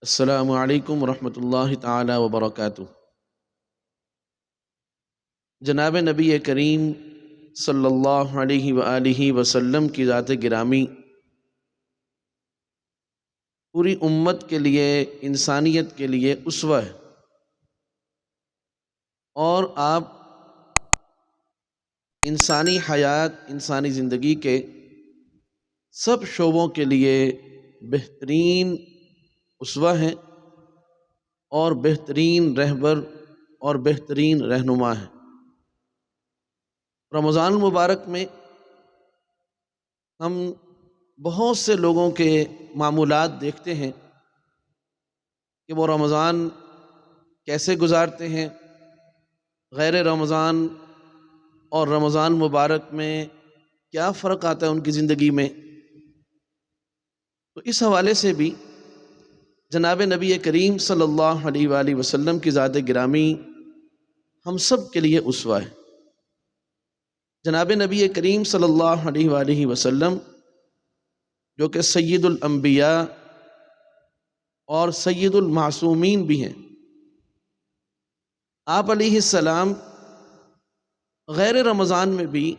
السلام علیکم ورحمۃ اللہ تعالی وبرکاتہ۔ جناب نبی کریم صلی اللہ علیہ وآلہ وسلم کی ذات گرامی پوری امت کے لیے، انسانیت کے لیے اسوہ ہے، اور آپ انسانی حیات، انسانی زندگی کے سب شعبوں کے لیے بہترین اسوہ ہیں اور بہترین رہبر اور بہترین رہنما ہیں۔ رمضان المبارک میں ہم بہت سے لوگوں کے معمولات دیکھتے ہیں کہ وہ رمضان کیسے گزارتے ہیں، غیر رمضان اور رمضان مبارک میں کیا فرق آتا ہے ان کی زندگی میں۔ تو اس حوالے سے بھی جناب نبی کریم صلی اللہ علیہ وآلہ وسلم کی ذات گرامی ہم سب کے لیے اسوہ ہے۔ جناب نبی کریم صلی اللہ علیہ وآلہ وسلم جو کہ سید الانبیاء اور سید المعصومین بھی ہیں، آپ علیہ السلام غیر رمضان میں بھی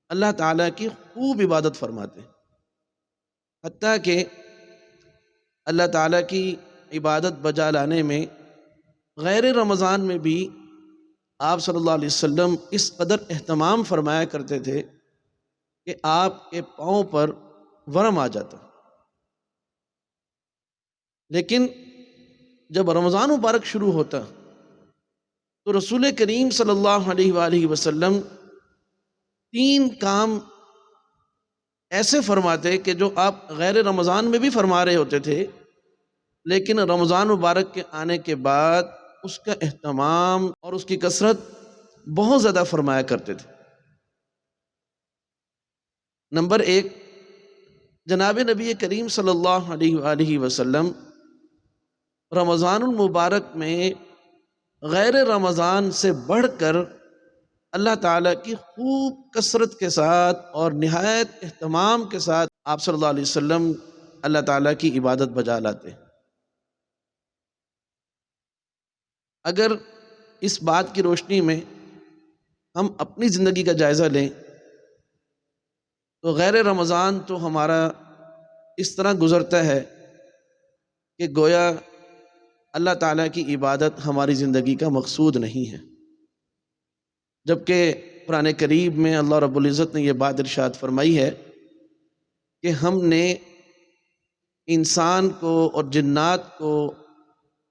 اللہ تعالیٰ کی خوب عبادت فرماتے ہیں، حتیٰ کہ اللہ تعالیٰ کی عبادت بجا لانے میں غیر رمضان میں بھی آپ صلی اللہ علیہ وسلم اس قدر اہتمام فرمایا کرتے تھے کہ آپ کے پاؤں پر ورم آ جاتا۔ لیکن جب رمضان مبارک شروع ہوتا تو رسول کریم صلی اللہ علیہ وآلہ وسلم 3 کام ایسے فرماتے کہ جو آپ غیر رمضان میں بھی فرما رہے ہوتے تھے، لیکن رمضان مبارک کے آنے کے بعد اس کا اہتمام اور اس کی کثرت بہت زیادہ فرمایا کرتے تھے۔ نمبر 1، جناب نبی کریم صلی اللہ علیہ وآلہ وسلم رمضان المبارک میں غیر رمضان سے بڑھ کر اللہ تعالیٰ کی خوب کثرت کے ساتھ اور نہایت اہتمام کے ساتھ آپ صلی اللہ علیہ وسلم اللہ تعالیٰ کی عبادت بجا لاتے۔ اگر اس بات کی روشنی میں ہم اپنی زندگی کا جائزہ لیں تو غیر رمضان تو ہمارا اس طرح گزرتا ہے کہ گویا اللہ تعالیٰ کی عبادت ہماری زندگی کا مقصود نہیں ہے، جبکہ قرآن کریم میں اللہ رب العزت نے یہ بات ارشاد فرمائی ہے کہ ہم نے انسان کو اور جنات کو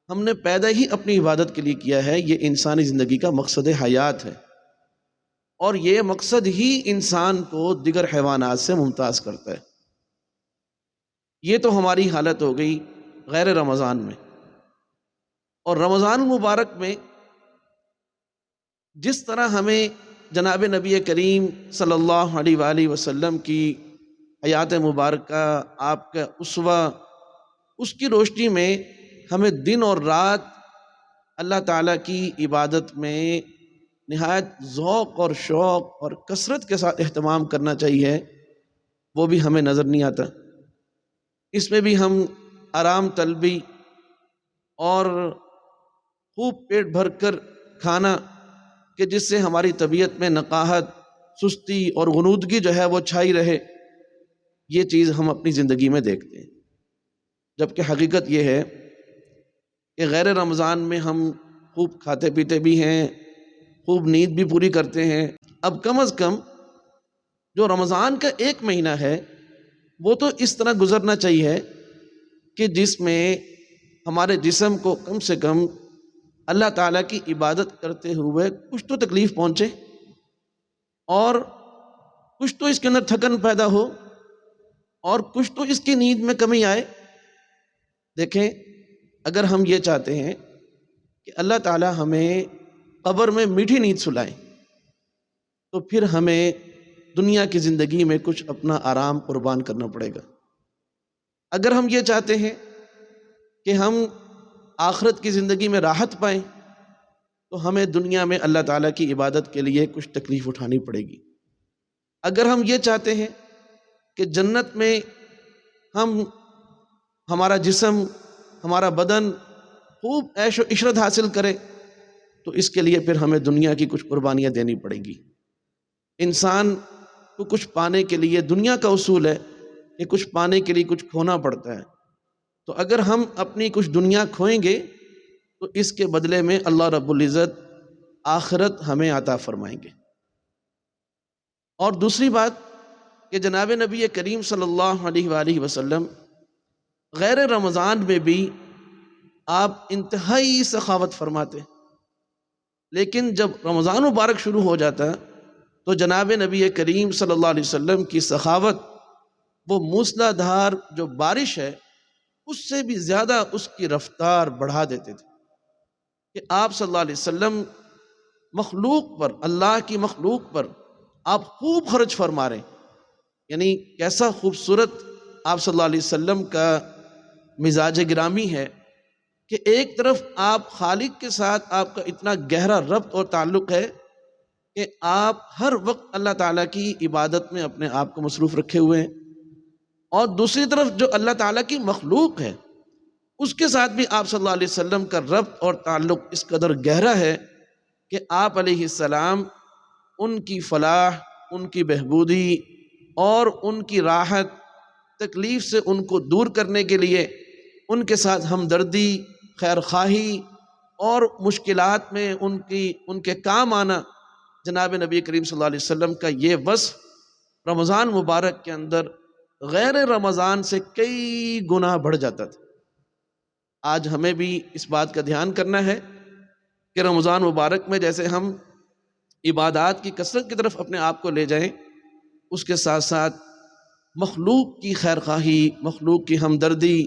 ہم نے پیدا ہی اپنی عبادت کے لیے کیا ہے۔ یہ انسانی زندگی کا مقصد حیات ہے، اور یہ مقصد ہی انسان کو دیگر حیوانات سے ممتاز کرتا ہے۔ یہ تو ہماری حالت ہو گئی غیر رمضان میں، اور رمضان المبارک میں جس طرح ہمیں جناب نبی کریم صلی اللہ علیہ وآلہ وسلم کی حیات مبارکہ، آپ کا اسوہ، اس کی روشنی میں ہمیں دن اور رات اللہ تعالیٰ کی عبادت میں نہایت ذوق اور شوق اور کثرت کے ساتھ اہتمام کرنا چاہیے، وہ بھی ہمیں نظر نہیں آتا۔ اس میں بھی ہم آرام طلبی اور خوب پیٹ بھر کر کھانا کہ جس سے ہماری طبیعت میں نقاہت، سستی اور غنودگی جو ہے وہ چھائی رہے، یہ چیز ہم اپنی زندگی میں دیکھتے ہیں۔ جبکہ حقیقت یہ ہے کہ غیر رمضان میں ہم خوب کھاتے پیتے بھی ہیں، خوب نیند بھی پوری کرتے ہیں۔ اب کم از کم جو رمضان کا 1 مہینہ ہے وہ تو اس طرح گزرنا چاہیے کہ جس میں ہمارے جسم کو کم سے کم اللہ تعالیٰ کی عبادت کرتے ہوئے کچھ تو تکلیف پہنچے، اور کچھ تو اس کے اندر تھکن پیدا ہو، اور کچھ تو اس کی نیند میں کمی آئے۔ دیکھیں، اگر ہم یہ چاہتے ہیں کہ اللہ تعالیٰ ہمیں قبر میں میٹھی نیند سلائے، تو پھر ہمیں دنیا کی زندگی میں کچھ اپنا آرام قربان کرنا پڑے گا۔ اگر ہم یہ چاہتے ہیں کہ ہم آخرت کی زندگی میں راحت پائیں، تو ہمیں دنیا میں اللہ تعالیٰ کی عبادت کے لیے کچھ تکلیف اٹھانی پڑے گی۔ اگر ہم یہ چاہتے ہیں کہ جنت میں ہمارا جسم ہمارا بدن خوب عیش و عشرت حاصل کرے، تو اس کے لیے پھر ہمیں دنیا کی کچھ قربانیاں دینی پڑیں گی۔ انسان کو کچھ پانے کے لیے، دنیا کا اصول ہے کہ کچھ پانے کے لیے کچھ کھونا پڑتا ہے، تو اگر ہم اپنی کچھ دنیا کھوئیں گے تو اس کے بدلے میں اللہ رب العزت آخرت ہمیں عطا فرمائیں گے۔ اور دوسری بات کہ جناب نبی کریم صلی اللہ علیہ وآلہ وسلم غیر رمضان میں بھی آپ انتہائی سخاوت فرماتے، لیکن جب رمضان مبارک شروع ہو جاتا تو جناب نبی کریم صلی اللہ علیہ وسلم کی سخاوت وہ موسلا دھار جو بارش ہے اس سے بھی زیادہ اس کی رفتار بڑھا دیتے تھے کہ آپ صلی اللہ علیہ وسلم مخلوق پر، اللہ کی مخلوق پر آپ خوب خرچ فرما رہے ہیں۔ یعنی کیسا خوبصورت آپ صلی اللہ علیہ وسلم کا مزاج گرامی ہے کہ ایک طرف آپ خالق کے ساتھ آپ کا اتنا گہرا ربط اور تعلق ہے کہ آپ ہر وقت اللہ تعالیٰ کی عبادت میں اپنے آپ کو مصروف رکھے ہوئے ہیں، اور دوسری طرف جو اللہ تعالیٰ کی مخلوق ہے اس کے ساتھ بھی آپ صلی اللہ علیہ وسلم کا ربط اور تعلق اس قدر گہرا ہے کہ آپ علیہ السلام ان کی فلاح، ان کی بہبودی اور ان کی راحت، تکلیف سے ان کو دور کرنے کے لیے ان کے ساتھ ہمدردی، خیر خواہی اور مشکلات میں ان کے کام آنا، جناب نبی کریم صلی اللہ علیہ وسلم کا یہ وصف رمضان مبارک کے اندر غیر رمضان سے کئی گنا بڑھ جاتا تھا۔ آج ہمیں بھی اس بات کا دھیان کرنا ہے کہ رمضان مبارک میں جیسے ہم عبادات کی کثرت کی طرف اپنے آپ کو لے جائیں، اس کے ساتھ ساتھ مخلوق کی خیر خواہی، مخلوق کی ہمدردی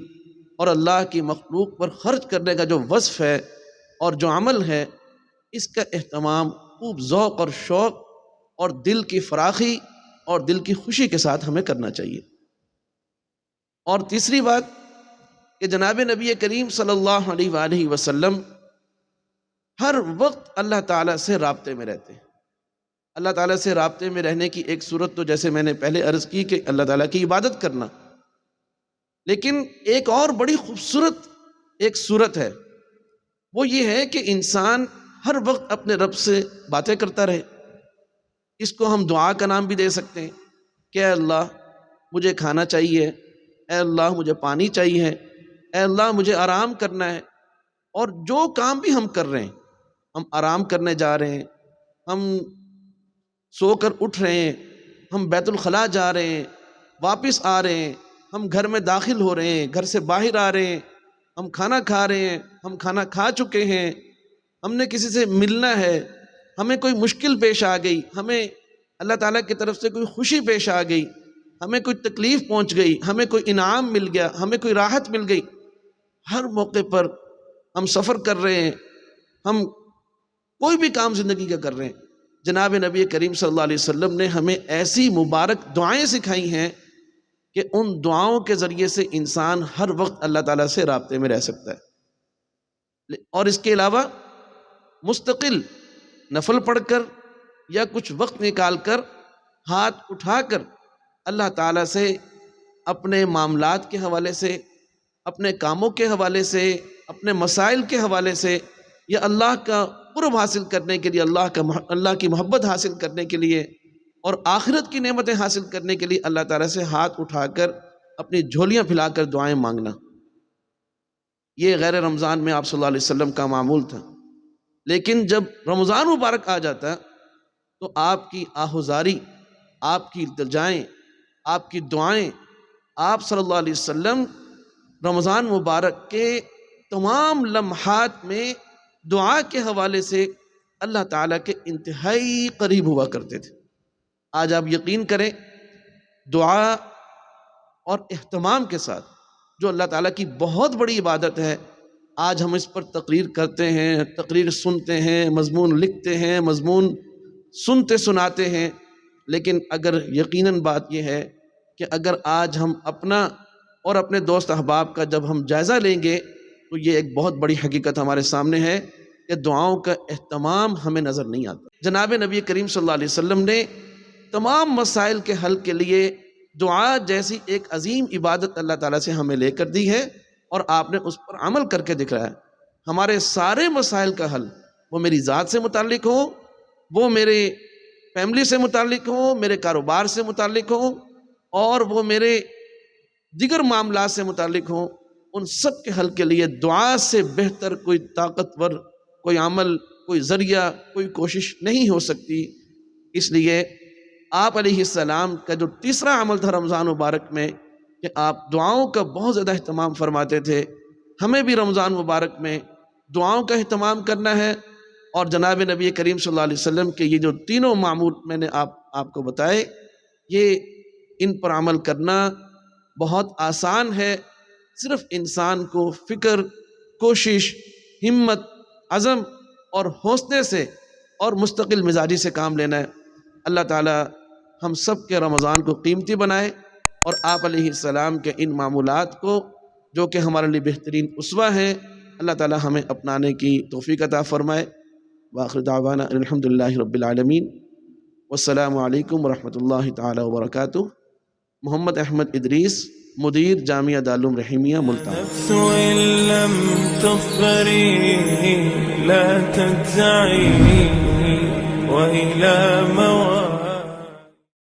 اور اللہ کی مخلوق پر خرچ کرنے کا جو وصف ہے اور جو عمل ہے، اس کا اہتمام خوب ذوق اور شوق اور دل کی فراخی اور دل کی خوشی کے ساتھ ہمیں کرنا چاہیے۔ اور تیسری بات کہ جناب نبی کریم صلی اللہ علیہ وآلہ وسلم ہر وقت اللہ تعالیٰ سے رابطے میں رہتے ہیں۔ اللہ تعالیٰ سے رابطے میں رہنے کی ایک صورت تو جیسے میں نے پہلے عرض کی کہ اللہ تعالیٰ کی عبادت کرنا، لیکن ایک اور بڑی خوبصورت ایک صورت ہے، وہ یہ ہے کہ انسان ہر وقت اپنے رب سے باتیں کرتا رہے۔ اس کو ہم دعا کا نام بھی دے سکتے ہیں کہ اے اللہ مجھے کھانا چاہیے، اے اللہ مجھے پانی چاہیے، اے اللہ مجھے آرام کرنا ہے۔ اور جو کام بھی ہم کر رہے ہیں، ہم آرام کرنے جا رہے ہیں، ہم سو کر اٹھ رہے ہیں، ہم بیت الخلاء جا رہے ہیں، واپس آ رہے ہیں، ہم گھر میں داخل ہو رہے ہیں، گھر سے باہر آ رہے ہیں، ہم کھانا کھا رہے ہیں، ہم کھانا کھا چکے ہیں، ہم نے کسی سے ملنا ہے، ہمیں کوئی مشکل پیش آ گئی، ہمیں اللہ تعالیٰ کی طرف سے کوئی خوشی پیش آ گئی، ہمیں کوئی تکلیف پہنچ گئی، ہمیں کوئی انعام مل گیا، ہمیں کوئی راحت مل گئی، ہر موقع پر ہم سفر کر رہے ہیں، ہم کوئی بھی کام زندگی کا کر رہے ہیں، جناب نبی کریم صلی اللہ علیہ وسلم نے ہمیں ایسی مبارک دعائیں سکھائی ہیں کہ ان دعاؤں کے ذریعے سے انسان ہر وقت اللہ تعالیٰ سے رابطے میں رہ سکتا ہے۔ اور اس کے علاوہ مستقل نفل پڑھ کر یا کچھ وقت نکال کر ہاتھ اٹھا کر اللہ تعالیٰ سے اپنے معاملات کے حوالے سے، اپنے کاموں کے حوالے سے، اپنے مسائل کے حوالے سے، یا اللہ کا قرب حاصل کرنے کے لیے، اللہ کی محبت حاصل کرنے کے لیے اور آخرت کی نعمتیں حاصل کرنے کے لیے اللہ تعالیٰ سے ہاتھ اٹھا کر اپنی جھولیاں پھیلا کر دعائیں مانگنا، یہ غیر رمضان میں آپ صلی اللہ علیہ وسلم کا معمول تھا۔ لیکن جب رمضان مبارک آ جاتا تو آپ کی آہوزاری، آپ کی التجائیں، آپ کی دعائیں، آپ صلی اللہ علیہ وسلم رمضان مبارک کے تمام لمحات میں دعا کے حوالے سے اللہ تعالیٰ کے انتہائی قریب ہوا کرتے تھے۔ آج آپ یقین کریں، دعا اور اہتمام کے ساتھ جو اللہ تعالیٰ کی بہت بڑی عبادت ہے، آج ہم اس پر تقریر کرتے ہیں، تقریر سنتے ہیں، مضمون لکھتے ہیں، مضمون سنتے سناتے ہیں، لیکن اگر یقیناً بات یہ ہے کہ اگر آج ہم اپنا اور اپنے دوست احباب کا جب ہم جائزہ لیں گے تو یہ ایک بہت بڑی حقیقت ہمارے سامنے ہے کہ دعاؤں کا اہتمام ہمیں نظر نہیں آتا۔ جناب نبی کریم صلی اللہ علیہ وسلم نے تمام مسائل کے حل کے لیے دعا جیسی ایک عظیم عبادت اللہ تعالیٰ سے ہمیں لے کر دی ہے، اور آپ نے اس پر عمل کر کے دکھایا۔ ہمارے سارے مسائل کا حل، وہ میری ذات سے متعلق ہو، وہ میرے فیملی سے متعلق ہو، میرے کاروبار سے متعلق ہو، اور وہ میرے دیگر معاملات سے متعلق ہوں، ان سب کے حل کے لیے دعا سے بہتر کوئی طاقتور، کوئی عمل، کوئی ذریعہ، کوئی کوشش نہیں ہو سکتی۔ اس لیے آپ علیہ السلام کا جو تیسرا عمل تھا رمضان مبارک میں کہ آپ دعاؤں کا بہت زیادہ اہتمام فرماتے تھے، ہمیں بھی رمضان مبارک میں دعاؤں کا اہتمام کرنا ہے۔ اور جناب نبی کریم صلی اللہ علیہ وسلم کے یہ جو تینوں معمول میں نے آپ کو بتائے، یہ ان پر عمل کرنا بہت آسان ہے۔ صرف انسان کو فکر، کوشش، ہمت، عزم اور حوصلے سے اور مستقل مزاجی سے کام لینا ہے۔ اللہ تعالی ہم سب کے رمضان کو قیمتی بنائے، اور آپ علیہ السلام کے ان معمولات کو جو کہ ہمارے لیے بہترین اسوہ ہیں، اللہ تعالی ہمیں اپنانے کی توفیق عطا فرمائے۔ وآخر دعوانا الحمد للہ رب العالمین، والسلام علیکم ورحمۃ اللہ تعالی وبرکاتہ۔ محمد احمد ادریس، مدیر جامعہ دارالعلوم رحیمیہ ملتان۔ نفس إن لم تظفري لا تجزعي وإلى